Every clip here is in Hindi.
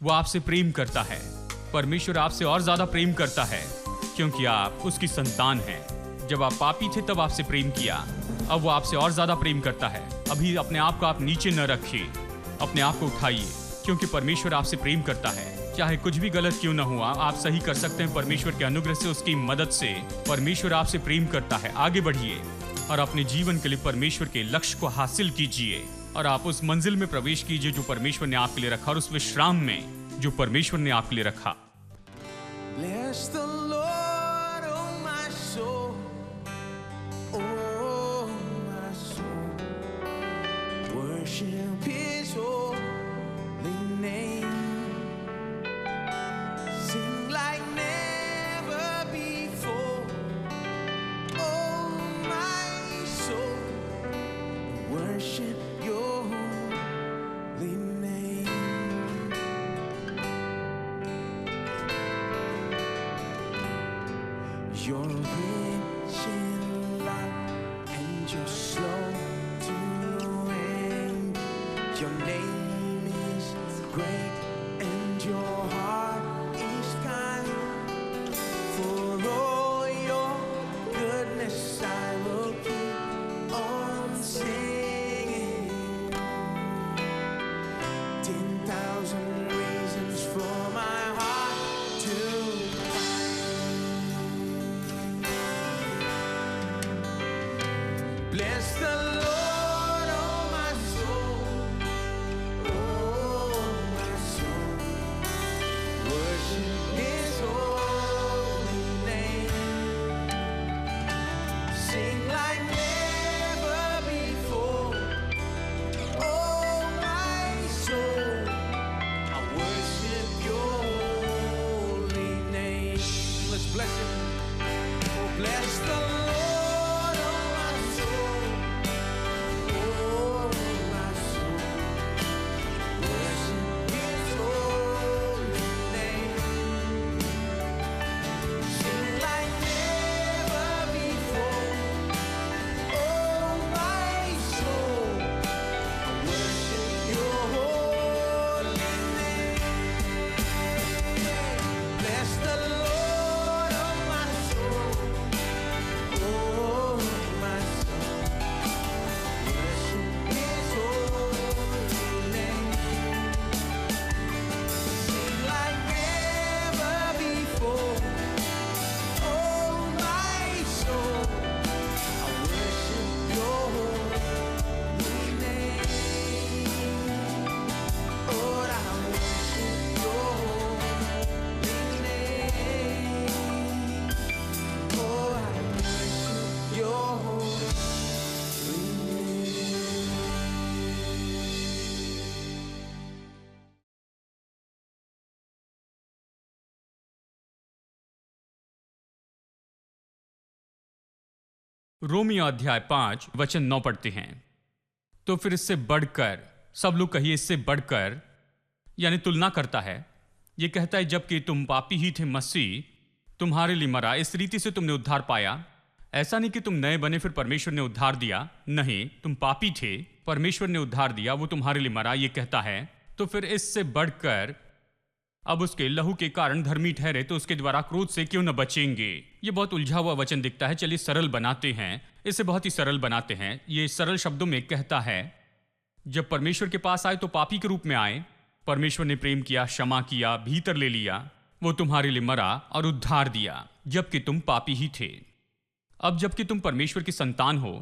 वो आपसे प्रेम करता है। परमेश्वर आपसे और ज्यादा प्रेम करता है क्योंकि आप उसकी संतान हैं। जब आप पापी थे तब आपसे प्रेम किया, अब वो आपसे और ज्यादा प्रेम करता है। अभी अपने आप को आप नीचे न रखिए, अपने आप को उठाइए, क्योंकि परमेश्वर आपसे प्रेम करता है। चाहे कुछ भी गलत क्यों न हुआ, आप सही कर सकते हैं परमेश्वर के अनुग्रह से, उसकी मदद से। परमेश्वर आपसे प्रेम करता है। आगे बढ़िए और अपने जीवन के लिए परमेश्वर के लक्ष्य को हासिल कीजिए और आप उस मंजिल में प्रवेश कीजिए जो परमेश्वर ने आपके लिए रखा, और उस विश्राम में जो परमेश्वर ने आपके लिए रखा। Bless the Lord, oh my soul, oh my soul. Worship His holy name. Sing like never before, oh my soul. Worship Your holy name. You're rich in love and you're slow to anger. Your name is great and your heart is kind. For all your goodness I will keep on singing. 10,000 reasons for my heart to bless the Lord, oh my soul, oh my soul. Worship His holy name. Sing like never before, oh my soul. I worship Your holy name. Let's bless Him. Oh, bless the Lord. Romeo अध्याय 5 वचन 9 पढ़ते हैं। तो फिर इससे बढ़कर, सब लोग कहिए इससे बढ़कर, यानी तुलना करता है। ये कहता है जबकि तुम पापी ही थे, मसीह तुम्हारे लिए मरा, इस रीति से तुमने उद्धार पाया। ऐसा नहीं कि तुम नए बने फिर परमेश्वर ने उद्धार दिया, नहीं, तुम पापी थे, परमेश्वर ने उद्धार दिया, वो तुम्हारे लिए मरा। ये कहता है तो फिर इससे बढ़कर अब उसके लहू के कारण धर्मी ठहरे तो उसके द्वारा क्रोध से क्यों न बचेंगे। ये बहुत उलझा हुआ वचन दिखता है, चलिए सरल बनाते हैं, इसे बहुत ही सरल बनाते हैं। ये सरल शब्दों में कहता है जब परमेश्वर के पास आए तो पापी के रूप में आए, परमेश्वर ने प्रेम किया, क्षमा किया, भीतर ले लिया, वो तुम्हारे लिए मरा और उद्धार दिया जबकि तुम पापी ही थे। अब जबकि तुम परमेश्वर की संतान हो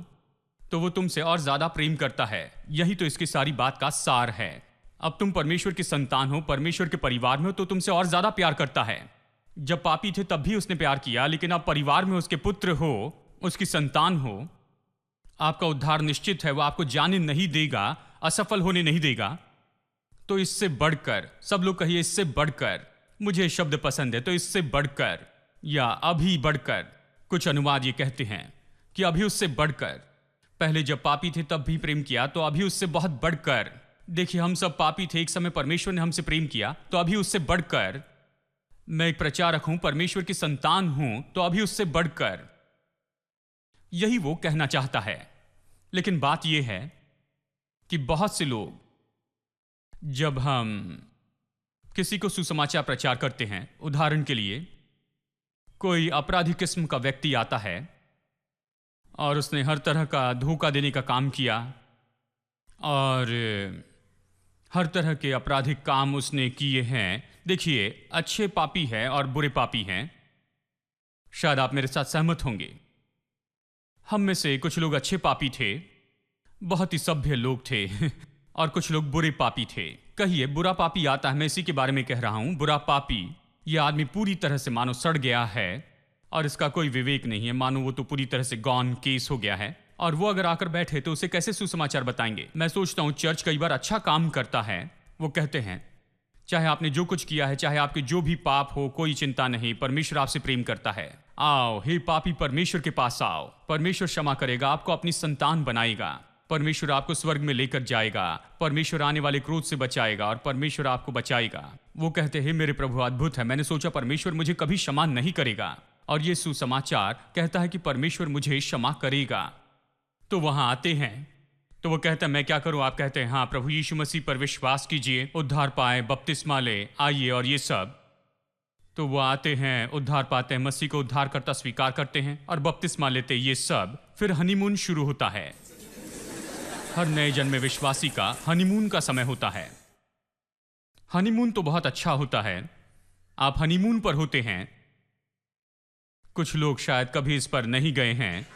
तो वो तुमसे और ज्यादा प्रेम करता है। यही तो इसकी सारी बात का सार है। अब तुम परमेश्वर की संतान हो, परमेश्वर के परिवार में हो, तो तुमसे और ज्यादा प्यार करता है। जब पापी थे तब भी उसने प्यार किया, लेकिन अब परिवार में उसके पुत्र हो, उसकी संतान हो, आपका उद्धार निश्चित है। वो आपको जाने नहीं देगा, असफल होने नहीं देगा। तो इससे बढ़कर, सब लोग कहिए इससे बढ़कर, मुझे शब्द पसंद है, तो इससे बढ़कर या अभी बढ़कर, कुछ अनुवाद ये कहते हैं कि अभी उससे बढ़कर, पहले जब पापी थे तब भी प्रेम किया, तो अभी उससे बहुत बढ़कर। देखिए हम सब पापी थे, एक समय परमेश्वर ने हमसे प्रेम किया, तो अभी उससे बढ़कर मैं एक प्रचारक हूं, परमेश्वर की संतान हूं, तो अभी उससे बढ़कर। यही वो कहना चाहता है। लेकिन बात यह है कि बहुत से लोग, जब हम किसी को सुसमाचार प्रचार करते हैं। उदाहरण के लिए कोई अपराधी किस्म का व्यक्ति आता है और उसने हर तरह का धोखा देने का काम किया और हर तरह के आपराधिक काम उसने किए हैं। देखिए, अच्छे पापी हैं और बुरे पापी हैं। शायद आप मेरे साथ सहमत होंगे। हम में से कुछ लोग अच्छे पापी थे, बहुत ही सभ्य लोग थे और कुछ लोग बुरे पापी थे। कहिए बुरा पापी आता है, मैं इसी के बारे में कह रहा हूं। बुरा पापी, यह आदमी पूरी तरह से मानो सड़ गया है और इसका कोई विवेक नहीं है। मानो वो तो पूरी तरह से गॉन केस हो गया है और वो अगर आकर बैठे तो उसे कैसे सुसमाचार बताएंगे। मैं सोचता हूं चर्च कई बार अच्छा काम करता है। वो कहते हैं चाहे आपने जो कुछ किया है, चाहे आपके जो भी पाप हो, कोई चिंता नहीं, परमेश्वर आपसे प्रेम करता है। आओ हे पापी, परमेश्वर के पास आओ, परमेश्वर क्षमा करेगा, आपको अपनी संतान बनाएगा, परमेश्वर आपको स्वर्ग में लेकर जाएगा, परमेश्वर आने वाले क्रोध से बचाएगा और परमेश्वर आपको बचाएगा। वो कहते हैं मेरे प्रभु अद्भुत है, मैंने सोचा परमेश्वर मुझे कभी क्षमा नहीं करेगा और ये सुसमाचार कहता है कि परमेश्वर मुझे क्षमा करेगा। तो वहां आते हैं तो वो कहता है मैं क्या करूं। आप कहते हैं हाँ, प्रभु यीशु मसीह पर विश्वास कीजिए, उद्धार पाए, बपतिस्मा ले, आइए और ये सब। तो वो आते हैं, उद्धार पाते हैं, मसीह को उद्धार करता स्वीकार करते हैं और बपतिस्मा लेते, ये सब। फिर हनीमून शुरू होता है। हर नए जन्मे विश्वासी का हनीमून का समय होता है। हनीमून तो बहुत अच्छा होता है। आप हनीमून पर होते हैं। कुछ लोग शायद कभी इस पर नहीं गए हैं।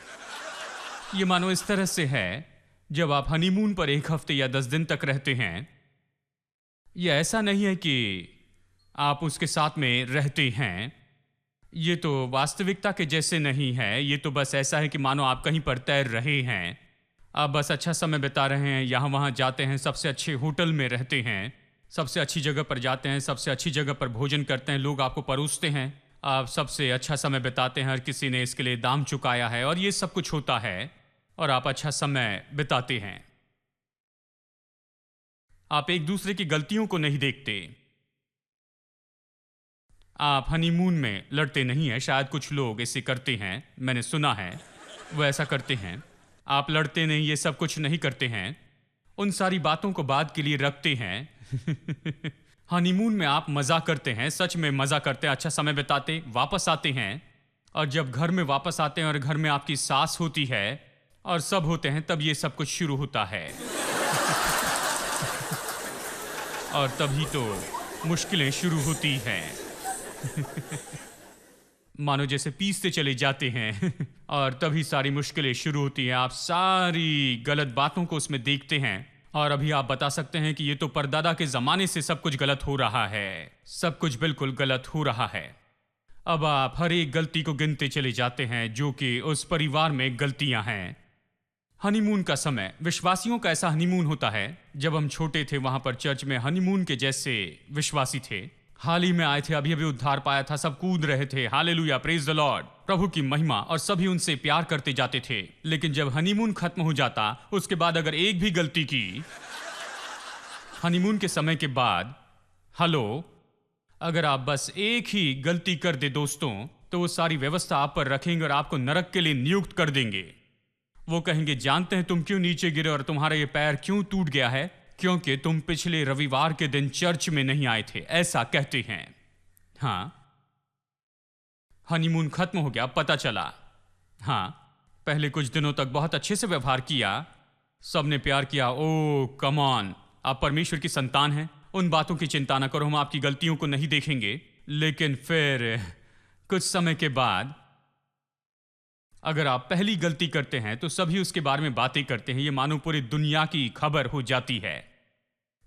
ये मानो इस तरह से है, जब आप हनीमून पर 1 हफ्ते या 10 दिन तक रहते हैं, यह ऐसा नहीं है कि आप उसके साथ में रहते हैं। ये तो वास्तविकता के जैसे नहीं है। ये तो बस ऐसा है कि मानो आप कहीं पर तैर रहे हैं। आप बस अच्छा समय बिता रहे हैं, यहाँ वहाँ जाते हैं, सबसे अच्छे होटल में रहते हैं, सबसे अच्छी जगह पर जाते हैं, सबसे अच्छी जगह पर भोजन करते हैं, लोग आपको परोसते हैं, आप सबसे अच्छा समय बिताते हैं, हर किसी ने इसके लिए दाम चुकाया है और ये सब कुछ होता है और आप अच्छा समय बिताते हैं। आप एक दूसरे की गलतियों को नहीं देखते। आप हनीमून में लड़ते नहीं हैं। शायद कुछ लोग इसे करते हैं, मैंने सुना है वो ऐसा करते हैं। आप लड़ते नहीं, ये सब कुछ नहीं करते हैं, उन सारी बातों को बाद के लिए रखते हैं। हनीमून में आप मजा करते हैं, सच में मजा करते हैं, अच्छा समय बिताते, वापस आते हैं और जब घर में वापस आते हैं और घर में आपकी सास होती है और सब होते हैं, तब ये सब कुछ शुरू होता है। और तभी तो मुश्किलें शुरू होती हैं। मानो जैसे पीसते चले जाते हैं और तभी सारी मुश्किलें शुरू होती हैं। आप सारी गलत बातों को उसमें देखते हैं और अभी आप बता सकते हैं कि ये तो परदादा के जमाने से सब कुछ गलत हो रहा है, सब कुछ बिल्कुल गलत हो रहा है। अब आप हर एक गलती को गिनते चले जाते हैं जो कि उस परिवार में गलतियां हैं। हनीमून का समय, विश्वासियों का ऐसा हनीमून होता है। जब हम छोटे थे वहां पर चर्च में हनीमून के जैसे विश्वासी थे। हाल ही में आए थे, अभी अभी उद्धार पाया था, सब कूद रहे थे, हालेलुया, प्रेज द लॉर्ड, प्रभु की महिमा, और सभी उनसे प्यार करते जाते थे। लेकिन जब हनीमून खत्म हो जाता, उसके बाद अगर एक भी गलती की, हनीमून के समय के बाद, हेलो, अगर आप बस एक ही गलती कर दे दोस्तों, तो वो सारी व्यवस्था आप पर रखेंगे और आपको नरक के लिए नियुक्त कर देंगे। वो कहेंगे जानते हैं तुम क्यों नीचे गिरे और तुम्हारा ये पैर क्यों टूट गया है? क्योंकि तुम पिछले रविवार के दिन चर्च में नहीं आए थे, ऐसा कहते हैं। हाँ, हनीमून खत्म हो गया, पता चला। हाँ, पहले कुछ दिनों तक बहुत अच्छे से व्यवहार किया, सबने प्यार किया, ओ कम ऑन, आप परमेश्वर की संतान हैं, उन बातों की चिंता न करो, हम आपकी गलतियों को नहीं देखेंगे। लेकिन फिर कुछ समय के बाद अगर आप पहली गलती करते हैं तो सभी उसके बारे में बातें करते हैं। ये मानो पूरी दुनिया की खबर हो जाती है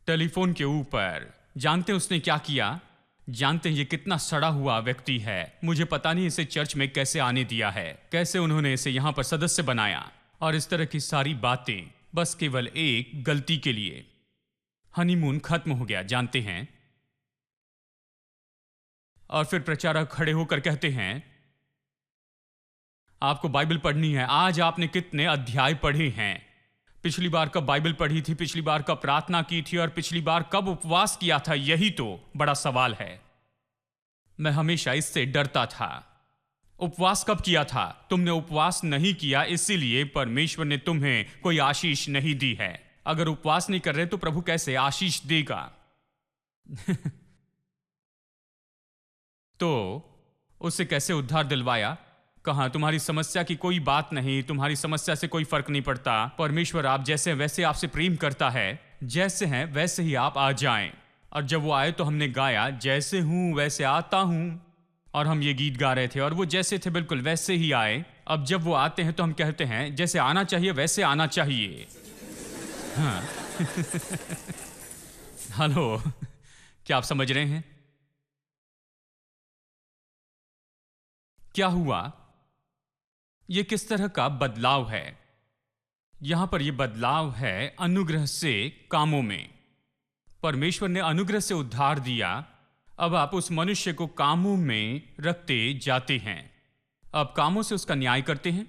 टेलीफोन के ऊपर। जानते हैं उसने क्या किया? जानते हैं ये कितना सड़ा हुआ व्यक्ति है, मुझे पता नहीं इसे चर्च में कैसे आने दिया है, कैसे उन्होंने इसे यहां पर सदस्य बनाया, और इस तरह की सारी बातें बस केवल एक गलती के लिए। हनीमून खत्म हो गया, जानते हैं। और फिर प्रचारक खड़े होकर कहते हैं आपको बाइबल पढ़नी है। आज आपने कितने अध्याय पढ़े हैं? पिछली बार कब बाइबल पढ़ी थी? पिछली बार कब प्रार्थना की थी? और पिछली बार कब उपवास किया था? यही तो बड़ा सवाल है। मैं हमेशा इससे डरता था। उपवास कब किया था? तुमने उपवास नहीं किया, इसीलिए परमेश्वर ने तुम्हें कोई आशीष नहीं दी है। अगर उपवास नहीं कर रहे तो प्रभु कैसे आशीष देगा? तो उससे कैसे उद्धार दिलवाया? कहा तुम्हारी समस्या की कोई बात नहीं, तुम्हारी समस्या से कोई फर्क नहीं पड़ता, परमेश्वर आप जैसे हैं वैसे आपसे प्रेम करता है, जैसे हैं वैसे ही आप आ जाएं। और जब वो आए तो हमने गाया जैसे हूं वैसे आता हूं, और हम ये गीत गा रहे थे और वो जैसे थे बिल्कुल वैसे ही आए। अब जब वो आते हैं तो हम कहते हैं जैसे आना चाहिए वैसे आना चाहिए। हाँ हेलो, क्या आप समझ रहे हैं क्या हुआ? ये किस तरह का बदलाव है? यहां पर यह बदलाव है अनुग्रह से कामों में। परमेश्वर ने अनुग्रह से उद्धार दिया, अब आप उस मनुष्य को कामों में रखते जाते हैं। अब कामों से उसका न्याय करते हैं,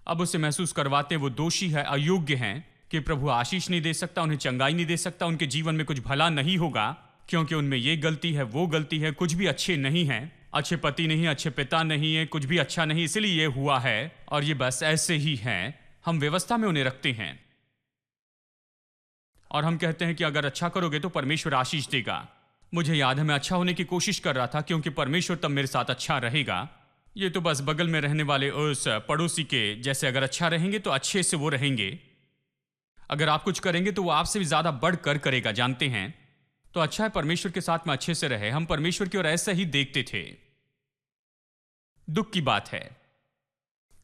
अब उसे महसूस करवाते हैं वो दोषी है, अयोग्य हैं, कि प्रभु आशीष नहीं दे सकता, उन्हें चंगाई नहीं दे सकता, उनके जीवन में कुछ भला नहीं होगा क्योंकि उनमें ये गलती है वो गलती है, कुछ भी अच्छे नहीं हैं, अच्छे पति नहीं, अच्छे पिता नहीं है, कुछ भी अच्छा नहीं, इसलिए ये हुआ है और ये बस ऐसे ही हैं। हम व्यवस्था में उन्हें रखते हैं और हम कहते हैं कि अगर अच्छा करोगे तो परमेश्वर आशीष देगा। मुझे याद है मैं अच्छा होने की कोशिश कर रहा था क्योंकि परमेश्वर तब मेरे साथ अच्छा रहेगा। ये तो बस बगल में रहने वाले उस पड़ोसी के जैसे, अगर अच्छा रहेंगे तो अच्छे से वो रहेंगे, अगर आप कुछ करेंगे तो वो आपसे भी ज्यादा बढ़कर करेगा, जानते हैं। तो अच्छा है परमेश्वर के साथ में अच्छे से रहे। हम परमेश्वर की ओर ऐसा ही देखते थे। दुख की बात है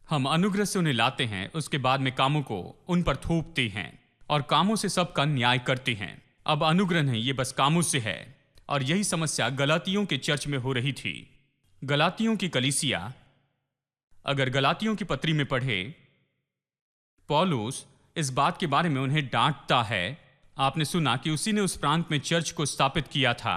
हम अनुग्रह से उन्हें लाते हैं, उसके बाद में कामों को उन पर थोपते हैं और कामों से सबका न्याय करते हैं। अब अनुग्रह नहीं, ये बस कामों से है। और यही समस्या गलातियों के चर्च में हो रही थी। गलातियों की कलीसिया, अगर गलातियों की पत्री में पढ़े, पौलुस इस बात के बारे में उन्हें डांटता है। आपने सुना कि उसी ने उस प्रांत में चर्च को स्थापित किया था।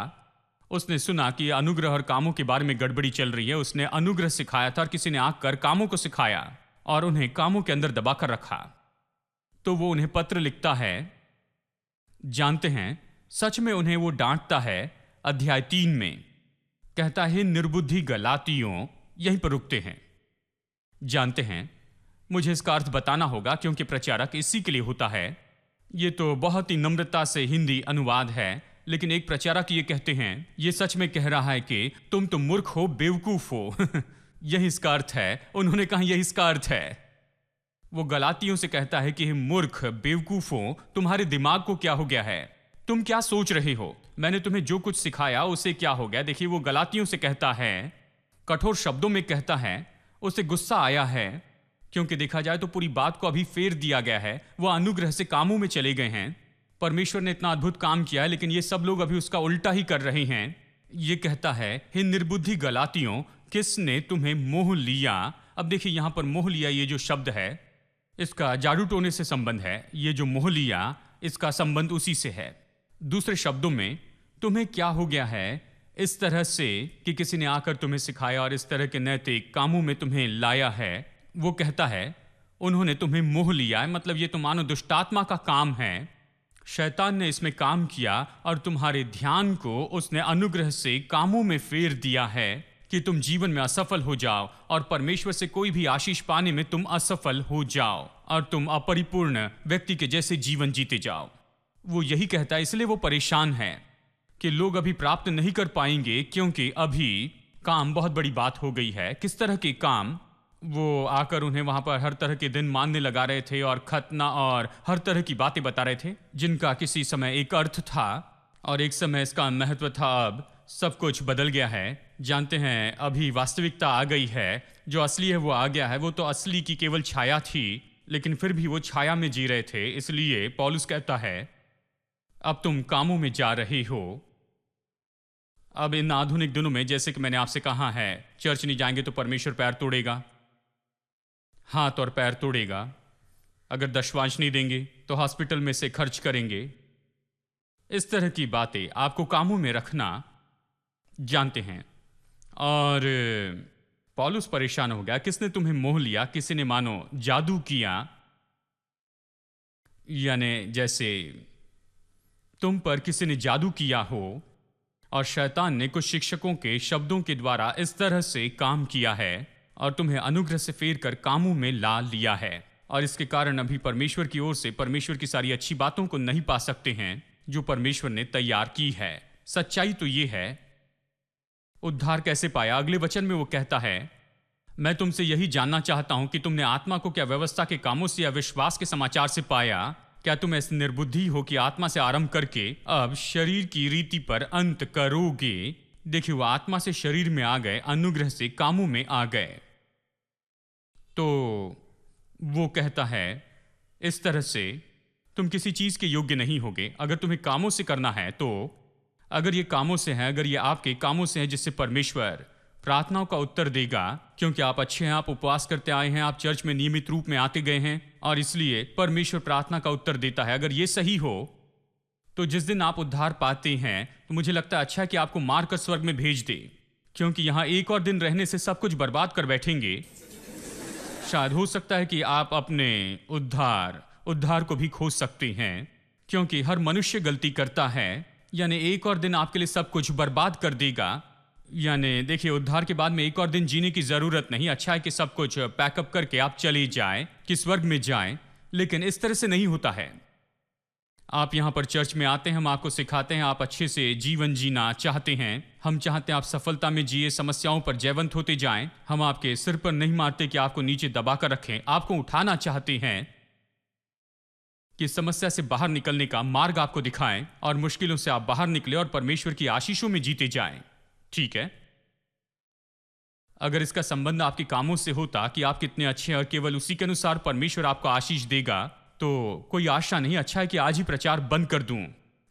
उसने सुना कि अनुग्रह और कामों के बारे में गड़बड़ी चल रही है। उसने अनुग्रह सिखाया था और किसी ने आकर कामों को सिखाया और उन्हें कामों के अंदर दबाकर रखा। तो वो उन्हें पत्र लिखता है, जानते हैं, सच में उन्हें वो डांटता है। अध्याय 3 में कहता है, निर्बुद्धि गलातियों, यहीं पर रुकते हैं। जानते हैं, मुझे इसका अर्थ बताना होगा क्योंकि प्रचारक इसी के लिए होता है। ये तो बहुत ही नम्रता से हिंदी अनुवाद है, लेकिन एक प्रचारक ये कहते हैं, ये सच में कह रहा है कि तुम तो मूर्ख हो, बेवकूफ हो। यही इसका अर्थ है। उन्होंने कहा यही इसका अर्थ है। वो गलातियों से कहता है कि मूर्ख, बेवकूफ हो, तुम्हारे दिमाग को क्या हो गया है? तुम क्या सोच रहे हो? मैंने तुम्हें जो कुछ सिखाया उसे क्या हो गया? देखिए, वो गलातियों से कहता है, कठोर शब्दों में कहता है, उसे गुस्सा आया है क्योंकि देखा जाए तो पूरी बात को अभी फेर दिया गया है। वो अनुग्रह से कामों में चले गए हैं। परमेश्वर ने इतना अद्भुत काम किया है, लेकिन ये सब लोग अभी उसका उल्टा ही कर रहे हैं। ये कहता है, हे निर्बुद्धि गलातियों, किसने तुम्हें मोह लिया? अब देखिए यहां पर मोह लिया, ये जो शब्द है इसका जादू टोने से संबंध है। ये जो मोह लिया, इसका संबंध उसी से है। दूसरे शब्दों में, तुम्हें क्या हो गया है इस तरह से कि किसी ने आकर तुम्हें सिखाया और इस तरह के नैतिक कामों में तुम्हें लाया है। वो कहता है उन्होंने तुम्हें मोह लिया है, मतलब ये तो मानो दुष्टात्मा का काम है। शैतान ने इसमें काम किया और तुम्हारे ध्यान को उसने अनुग्रह से कामों में फेर दिया है कि तुम जीवन में असफल हो जाओ और परमेश्वर से कोई भी आशीष पाने में तुम असफल हो जाओ और तुम अपरिपूर्ण व्यक्ति के जैसे जीवन जीते जाओ। वो यही कहता है, इसलिए वो परेशान है कि लोग अभी प्राप्त नहीं कर पाएंगे क्योंकि अभी काम बहुत बड़ी बात हो गई है। किस तरह के काम? वो आकर उन्हें वहां पर हर तरह के दिन मानने लगा रहे थे और खतना और हर तरह की बातें बता रहे थे जिनका किसी समय एक अर्थ था और एक समय इसका महत्व था। अब सब कुछ बदल गया है। जानते हैं, अभी वास्तविकता आ गई है। जो असली है वो आ गया है। वो तो असली की केवल छाया थी, लेकिन फिर भी वो छाया में जी रहे थे। इसलिए पौलुस कहता है, अब तुम कामों में जा रहे हो। अब इन आधुनिक दिनों में, जैसे कि मैंने आपसे कहा है, चर्च नहीं जाएंगे तो परमेश्वर पैर तोड़ेगा, हाथ और पैर तोड़ेगा। अगर दशवांश नहीं देंगे तो हॉस्पिटल में से खर्च करेंगे। इस तरह की बातें आपको कामों में रखना, जानते हैं। और पौलुस परेशान हो गया, किसने तुम्हें मोह लिया? किसी ने मानो जादू किया, यानी जैसे तुम पर किसी ने जादू किया हो और शैतान ने कुछ शिक्षकों के शब्दों के द्वारा इस तरह से काम किया है और तुम्हें अनुग्रह से फेर कर कामों में ला लिया है। और इसके कारण अभी परमेश्वर की ओर से परमेश्वर की सारी अच्छी बातों को नहीं पा सकते हैं जो परमेश्वर ने तैयार की है। सच्चाई तो ये है उद्धार कैसे पाया? अगले वचन में वो कहता है, मैं तुमसे यही जानना चाहता हूं कि तुमने आत्मा को क्या व्यवस्था के कामों से या विश्वास के समाचार से पाया? क्या तुम ऐसे निर्बुद्धि हो कि आत्मा से आरंभ करके अब शरीर की रीति पर अंत करोगे? देखिए, वो आत्मा से शरीर में आ गए, अनुग्रह से कामों में आ गए। तो वो कहता है इस तरह से तुम किसी चीज के योग्य नहीं होगे। अगर तुम्हें कामों से करना है, तो अगर ये कामों से है, अगर ये आपके कामों से है जिससे परमेश्वर प्रार्थनाओं का उत्तर देगा, क्योंकि आप अच्छे हैं, आप उपवास करते आए हैं, आप चर्च में नियमित रूप में आते गए हैं और इसलिए परमेश्वर प्रार्थना का उत्तर देता है। अगर ये सही हो तो जिस दिन आप उद्धार पाते हैं तो मुझे लगता है अच्छा है कि आपको मारकर स्वर्ग में भेज दे, क्योंकि यहां एक और दिन रहने से सब कुछ बर्बाद कर बैठेंगे। शायद हो सकता है कि आप अपने उद्धार को भी खोज सकते हैं, क्योंकि हर मनुष्य गलती करता है। यानी एक और दिन आपके लिए सब कुछ बर्बाद कर देगा। यानी देखिए, उद्धार के बाद में एक और दिन जीने की जरूरत नहीं। अच्छा है कि सब कुछ पैकअप करके आप चले जाएं, कि स्वर्ग में जाएं, लेकिन इस तरह से नहीं होता है। आप यहां पर चर्च में आते हैं, हम आपको सिखाते हैं, आप अच्छे से जीवन जीना चाहते हैं, हम चाहते हैं आप सफलता में जिए, समस्याओं पर जयवंत होते जाएं। हम आपके सिर पर नहीं मारते कि आपको नीचे दबाकर रखें, आपको उठाना चाहते हैं कि समस्या से बाहर निकलने का मार्ग आपको दिखाएं और मुश्किलों से आप बाहर निकले और परमेश्वर की आशीषों में जीते जाएं। ठीक है? अगर इसका संबंध आपके कामों से होता कि आप कितने अच्छे हैं और केवल उसी के अनुसार परमेश्वर आपको आशीष देगा, तो कोई आशा नहीं। अच्छा है कि आज ही प्रचार बंद कर दूं।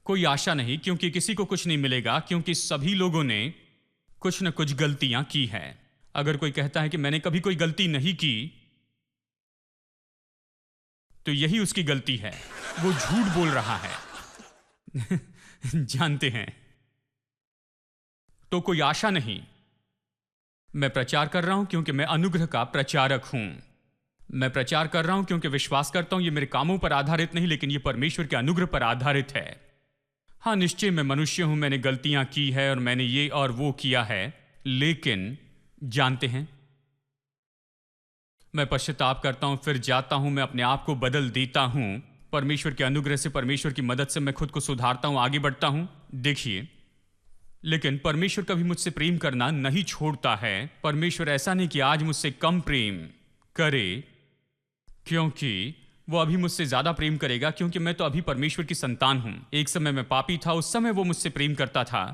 कोई आशा नहीं, क्योंकि किसी को कुछ नहीं मिलेगा, क्योंकि सभी लोगों ने कुछ न कुछ गलतियां की है। अगर कोई कहता है कि मैंने कभी कोई गलती नहीं की, तो यही उसकी गलती है, वो झूठ बोल रहा है। जानते हैं? तो कोई आशा नहीं। मैं प्रचार कर रहा हूं क्योंकि मैं अनुग्रह का प्रचारक हूं। मैं प्रचार कर रहा हूं क्योंकि विश्वास करता हूं ये मेरे कामों पर आधारित नहीं, लेकिन ये परमेश्वर के अनुग्रह पर आधारित है। हाँ, निश्चय मैं मनुष्य हूं, मैंने गलतियां की है और मैंने ये और वो किया है, लेकिन जानते हैं, मैं पश्चाताप करता हूं, फिर जाता हूं, मैं अपने आप को बदल देता हूं। परमेश्वर के अनुग्रह से, परमेश्वर की मदद से मैं खुद को सुधारता हूं, आगे बढ़ता हूं। देखिए, लेकिन परमेश्वर कभी मुझसे प्रेम करना नहीं छोड़ता है। परमेश्वर ऐसा नहीं कि आज मुझसे कम प्रेम करे, क्योंकि वो अभी मुझसे ज्यादा प्रेम करेगा, क्योंकि मैं तो अभी परमेश्वर की संतान हूं। एक समय मैं पापी था, उस समय वो मुझसे प्रेम करता था।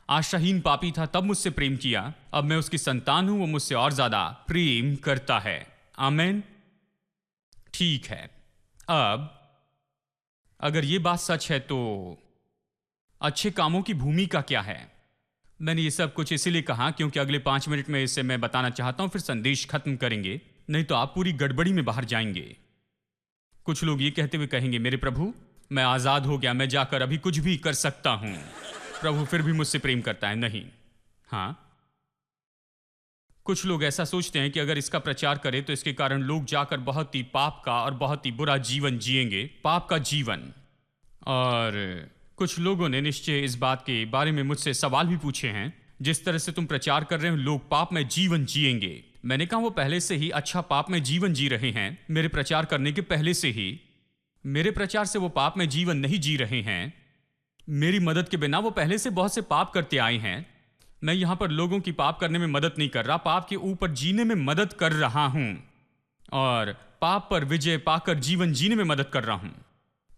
आशाहीन पापी था, तब मुझसे प्रेम किया। अब मैं उसकी संतान हूं, वो मुझसे और ज्यादा प्रेम करता है। आमेन। ठीक है, अब अगर ये बात सच है तो अच्छे कामों की भूमिका क्या है? मैंने ये सब कुछ इसीलिए कहा क्योंकि अगले 5 मिनट में इसे मैं बताना चाहता हूं, फिर संदेश खत्म करेंगे, नहीं तो आप पूरी गड़बड़ी में बाहर जाएंगे। कुछ लोग ये कहते हुए कहेंगे, मेरे प्रभु, मैं आजाद हो गया, मैं जाकर अभी कुछ भी कर सकता हूं, प्रभु फिर भी मुझसे प्रेम करता है। नहीं। हाँ, कुछ लोग ऐसा सोचते हैं कि अगर इसका प्रचार करें तो इसके कारण लोग जाकर बहुत ही पाप का और बहुत ही बुरा जीवन जिएंगे, पाप का जीवन। और कुछ लोगों ने निश्चय इस बात के बारे में मुझसे सवाल भी पूछे हैं, जिस तरह से तुम प्रचार कर रहे हो लोग पाप में जीवन जिएंगे। मैंने कहा वो पहले से ही अच्छा पाप में जीवन जी रहे हैं, मेरे प्रचार करने के पहले से ही। मेरे प्रचार से वो पाप में जीवन नहीं जी रहे हैं, मेरी मदद के बिना वो पहले से बहुत से पाप करते आए हैं। मैं यहां पर लोगों की पाप करने में मदद नहीं कर रहा, पाप के ऊपर जीने में मदद कर रहा हूं और पाप पर विजय पाकर जीवन जीने में मदद कर रहा हूं।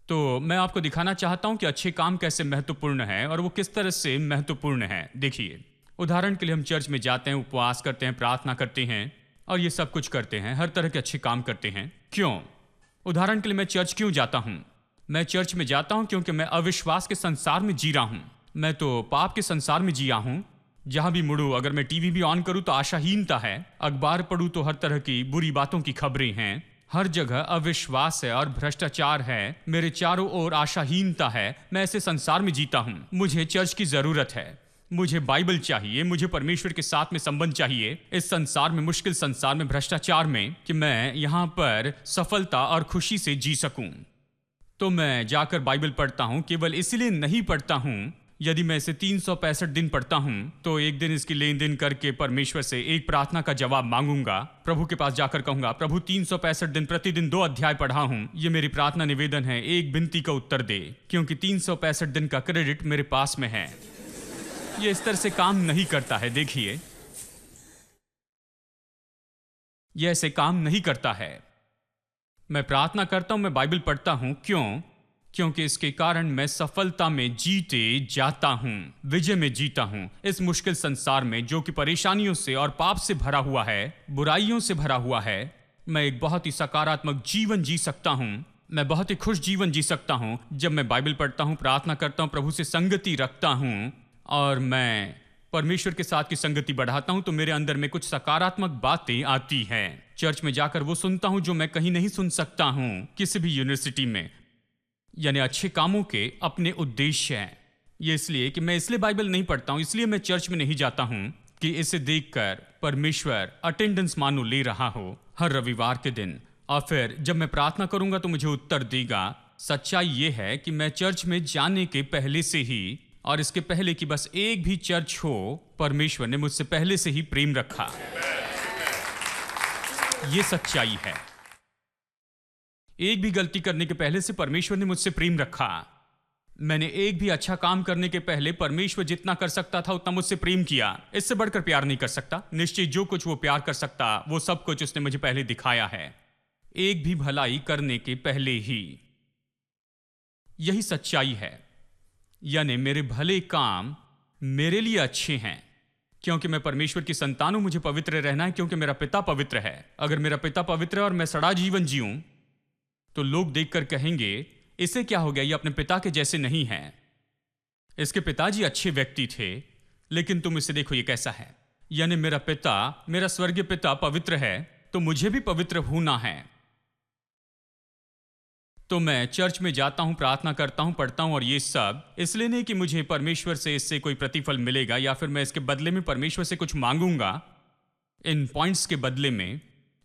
तो मैं आपको दिखाना चाहता हूं कि अच्छे काम कैसे महत्वपूर्ण है और वो किस तरह से महत्वपूर्ण है। देखिए, उदाहरण के लिए हम चर्च में जाते हैं, उपवास करते हैं, प्रार्थना करते हैं और ये सब कुछ करते हैं, हर तरह के अच्छे काम करते हैं। क्यों? उदाहरण के लिए मैं चर्च क्यों जाता हूं? मैं चर्च में जाता हूं क्योंकि मैं अविश्वास के संसार में जी रहा हूं। मैं तो पाप के संसार में जिया हूं। जहां भी मुड़ूं, अगर मैं टीवी भी ऑन करूं तो आशाहीनता है, अखबार पढ़ूं तो हर तरह की बुरी बातों की खबरें हैं, हर जगह अविश्वास है और भ्रष्टाचार है, मेरे चारों ओर आशाहीनता है। मैं ऐसे संसार में जीता हूं। मुझे चर्च की जरूरत है, मुझे बाइबल चाहिए, मुझे परमेश्वर के साथ में संबंध चाहिए इस संसार में, मुश्किल संसार में, भ्रष्टाचार में, कि मैं यहां पर सफलता और खुशी से जी सकूं। तो मैं जाकर बाइबल पढ़ता हूं। केवल इसलिए नहीं पढ़ता हूं, यदि मैं इसे 365 दिन पढ़ता हूं तो एक दिन इसकी लेन देन करके परमेश्वर से एक प्रार्थना का जवाब मांगूंगा। प्रभु के पास जाकर कहूंगा, प्रभु 365 दिन प्रतिदिन 2 अध्याय पढ़ा हूं, ये मेरी प्रार्थना निवेदन है, एक विनती का उत्तर दे, क्योंकि 365 दिन का क्रेडिट मेरे पास में है। ये इस तरह से काम नहीं करता है। देखिए, ये ऐसे काम नहीं करता है। मैं प्रार्थना करता हूं, मैं बाइबल पढ़ता हूं। क्यों? क्योंकि इसके कारण मैं सफलता में जीते जाता हूं, विजय में जीता हूं। इस मुश्किल संसार में जो कि परेशानियों से और पाप से भरा हुआ है, बुराइयों से भरा हुआ है, मैं एक बहुत ही सकारात्मक जीवन जी सकता हूं। मैं बहुत ही खुश जीवन जी सकता हूं जब मैं बाइबल पढ़ता हूं, प्रार्थना करता हूं, प्रभु से संगति रखता हूं और मैं परमेश्वर के साथ की संगति बढ़ाता हूं, तो मेरे अंदर में कुछ सकारात्मक बातें आती हैं। चर्च में जाकर वो सुनता हूं जो मैं कहीं नहीं सुन सकता हूं किसी भी यूनिवर्सिटी में। यानी अच्छे कामों के अपने उद्देश्य हैं। ये इसलिए कि मैं इसलिए बाइबल नहीं पढ़ता हूं, इसलिए मैं चर्च में नहीं जाता हूं कि इसे देखकर परमेश्वर अटेंडेंस मानो ले रहा हो हर रविवार के दिन, और फिर जब मैं प्रार्थना करूंगा तो मुझे उत्तर देगा। सच्चाई ये है कि मैं चर्च में जाने के पहले से ही, और इसके पहले कि बस एक भी चर्च हो, परमेश्वर ने मुझसे पहले से ही प्रेम रखा। ये सच्चाई है। एक भी गलती करने के पहले से परमेश्वर ने मुझसे प्रेम रखा। मैंने एक भी अच्छा काम करने के पहले परमेश्वर जितना कर सकता था उतना मुझसे प्रेम किया। इससे बढ़कर प्यार नहीं कर सकता। निश्चय जो कुछ वो प्यार कर सकता, वो सब कुछ उसने मुझे पहले दिखाया है, एक भी भलाई करने के पहले ही। यही सच्चाई है। यानी मेरे भले काम मेरे लिए अच्छे हैं क्योंकि मैं परमेश्वर की संतान हूं। मुझे पवित्र रहना है क्योंकि मेरा पिता पवित्र है। अगर मेरा पिता पवित्र है और मैं सड़ा जीवन जीऊं तो लोग देखकर कहेंगे, इसे क्या हो गया, ये अपने पिता के जैसे नहीं है। इसके पिताजी अच्छे व्यक्ति थे, लेकिन तुम इसे देखो ये कैसा है। यानी मेरा पिता, मेरा स्वर्गीय पिता पवित्र है, तो मुझे भी पवित्र होना है। तो मैं चर्च में जाता हूं, प्रार्थना करता हूं, पढ़ता हूं, और ये सब इसलिए नहीं कि मुझे परमेश्वर से इससे कोई प्रतिफल मिलेगा या फिर मैं इसके बदले में परमेश्वर से कुछ मांगूंगा। इन पॉइंट्स के बदले में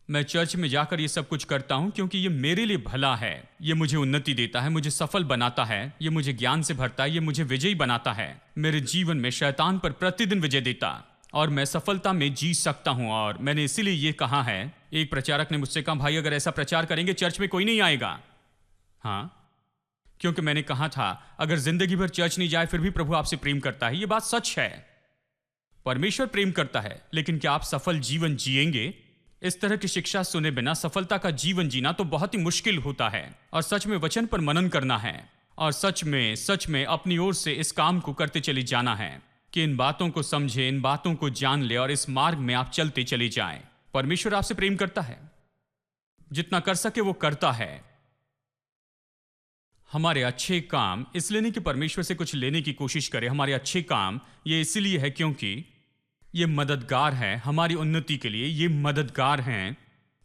मैं चर्च में जाकर ये सब कुछ करता हूं क्योंकि ये मेरे लिए भला है। ये मुझे उन्नति देता है, मुझे सफल बनाता है, ये मुझे ज्ञान से भरता है, ये मुझे विजयी बनाता है। मेरे जीवन में शैतान पर प्रतिदिन विजय देता और मैं सफलता में जी सकता हूं। और मैंने इसीलिए ये कहा है, एक प्रचारक ने मुझसे कहा, भाई अगर ऐसा प्रचार करेंगे चर्च में कोई नहीं आएगा। हाँ, क्योंकि मैंने कहा था अगर जिंदगी भर चर्च नहीं जाए फिर भी प्रभु आपसे प्रेम करता है। ये बात सच है। परमेश्वर प्रेम करता है, लेकिन क्या आप सफल जीवन जिएंगे? इस तरह की शिक्षा सुने बिना सफलता का जीवन जीना तो बहुत ही मुश्किल होता है। और सच में वचन पर मनन करना है और सच में अपनी ओर से इस काम को करते चले जाना है कि इन बातों को समझे, इन बातों को जान ले और इस मार्ग में आप चलते चले जाएं। परमेश्वर आपसे प्रेम करता है, जितना कर सके वो करता है। हमारे अच्छे काम इसलिए नहीं कि परमेश्वर से कुछ लेने की कोशिश करें। हमारे अच्छे काम ये इसलिए है क्योंकि ये मददगार है हमारी उन्नति के लिए। ये मददगार हैं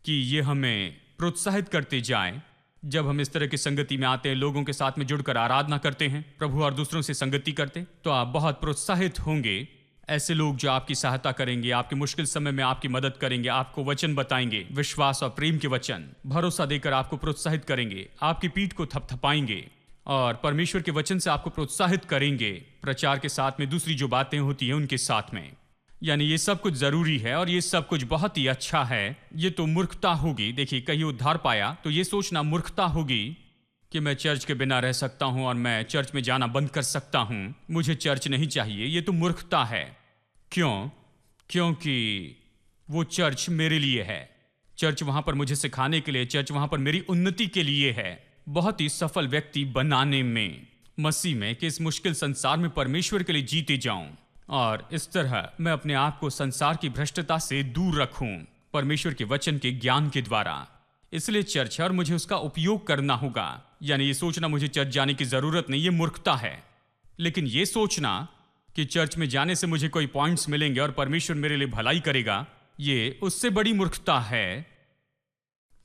कि ये हमें प्रोत्साहित करते जाएं। जब हम इस तरह की संगति में आते हैं, लोगों के साथ में जुड़कर आराधना करते हैं, प्रभु और दूसरों से संगति करते, तो आप बहुत प्रोत्साहित होंगे। ऐसे लोग जो आपकी सहायता करेंगे, आपके मुश्किल समय में आपकी मदद करेंगे, आपको वचन बताएंगे, विश्वास और प्रेम के वचन, भरोसा देकर आपको प्रोत्साहित करेंगे, आपकी पीठ को थपथपाएंगे और परमेश्वर के वचन से आपको प्रोत्साहित करेंगे। प्रचार के साथ में दूसरी जो बातें होती हैं उनके साथ में। यानी ये सब कुछ जरूरी है और ये सब कुछ बहुत ही अच्छा है। ये तो मूर्खता होगी। देखिए, कहीं उद्धार पाया तो ये सोचना मूर्खता होगी कि मैं चर्च के बिना रह सकता हूं और मैं चर्च में जाना बंद कर सकता हूं, मुझे चर्च नहीं चाहिए। ये तो मूर्खता है। क्यों? क्योंकि वो चर्च मेरे लिए है। चर्च वहां पर मुझे सिखाने के लिए, चर्च वहां पर मेरी उन्नति के लिए है, बहुत ही सफल व्यक्ति बनाने में, मसीह में, कि इस मुश्किल संसार में परमेश्वर के लिए जीते जाऊं और इस तरह मैं अपने आप को संसार की भ्रष्टता से दूर रखूं परमेश्वर के वचन के ज्ञान के द्वारा। इसलिए चर्च है और मुझे उसका उपयोग करना होगा। यानी ये सोचना मुझे चर्च जाने की जरूरत नहीं, ये मूर्खता है। लेकिन ये सोचना कि चर्च में जाने से मुझे कोई पॉइंट्स मिलेंगे और परमेश्वर मेरे लिए भलाई करेगा, ये उससे बड़ी मूर्खता है।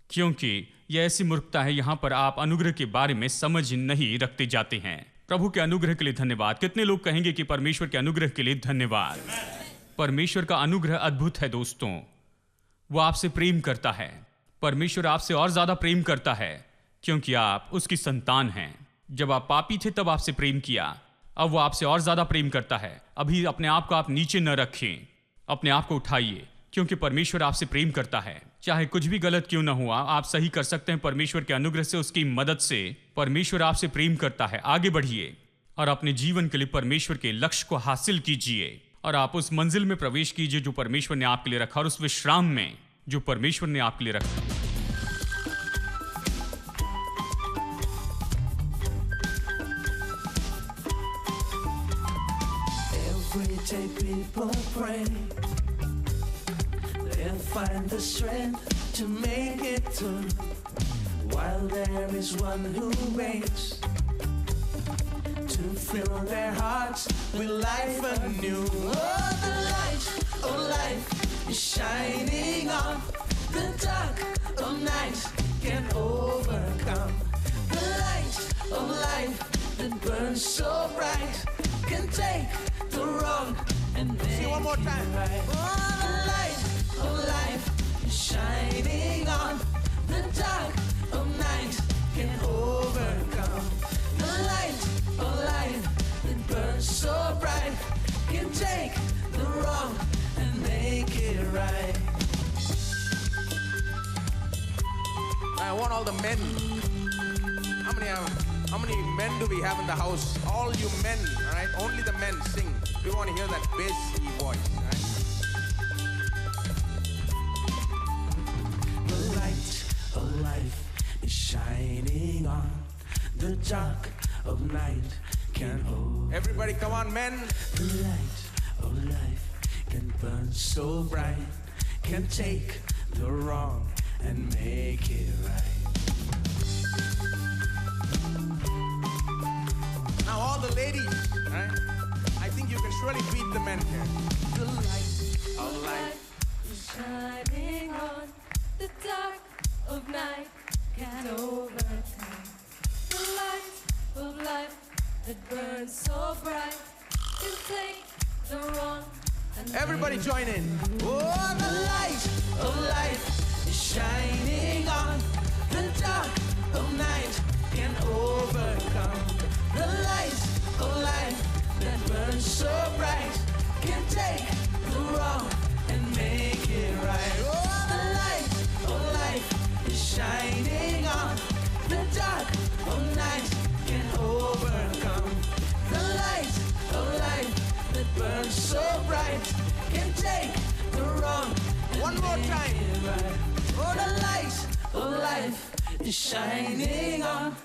क्योंकि यह ऐसी मूर्खता है, यहां पर आप अनुग्रह के बारे में समझ नहीं रखते जाते हैं। प्रभु के अनुग्रह के लिए धन्यवाद। कितने लोग कहेंगे कि परमेश्वर के अनुग्रह के लिए धन्यवाद? परमेश्वर का अनुग्रह अद्भुत है दोस्तों। वो आपसे प्रेम करता है। परमेश्वर आपसे और ज्यादा प्रेम करता है क्योंकि आप उसकी संतान हैं। जब आप पापी थे तब आपसे प्रेम किया, अब वो आपसे और ज्यादा प्रेम करता है। अभी अपने आप को आप नीचे न रखें, अपने आप को उठाइए क्योंकि परमेश्वर आपसे प्रेम करता है। चाहे कुछ भी गलत क्यों ना हुआ, आप सही कर सकते हैं परमेश्वर के अनुग्रह से, उसकी मदद से। परमेश्वर आपसे प्रेम करता है। आगे बढ़िए, और अपने जीवन के लिए परमेश्वर के लक्ष्य को हासिल कीजिए और आप उस मंजिल में प्रवेश कीजिए जो परमेश्वर ने आपके लिए रखा, और उस विश्राम में जो परमेश्वर ने आपके लिए रखा। Every day people pray, they'll find the strength to make it through, while there is one who waits to fill their hearts with life anew. Oh, the light of life is shining on, the dark of night can overcome. The light of life that burns so bright can take the wrong and make it one more time. Right. Oh, the light of life is shining on, the dark of night can overcome. The light of life that burns so bright can take the wrong and make it right. I want all the men. How many men do we have in the house? All you men, all right? Only the men sing. We want to hear that bassy voice, all right? The light of life is shining on, the dark of night can hold. Everybody come on, men. The light of life can burn so bright, can take the wrong and make it right. Now all the ladies, right? I think you can surely beat the men here. The light of life is shining on, the dark of night can overcome. The light of life that burns so bright can take the wrong and everybody join in. Oh, the light of life is shining on, the dark of night can overcome. The light of life that burns so bright can take the wrong and make it right. Oh, the light of life is shining on, the dark of night can overcome. The light of life that burns so bright can take the wrong and one more time. Right. Oh, the light of life is shining on,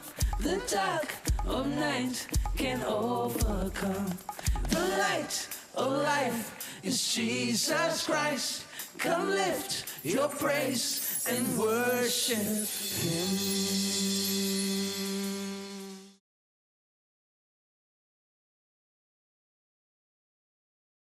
the dark of night can overcome. The light of life is Jesus Christ. Come lift your praise and worship Him.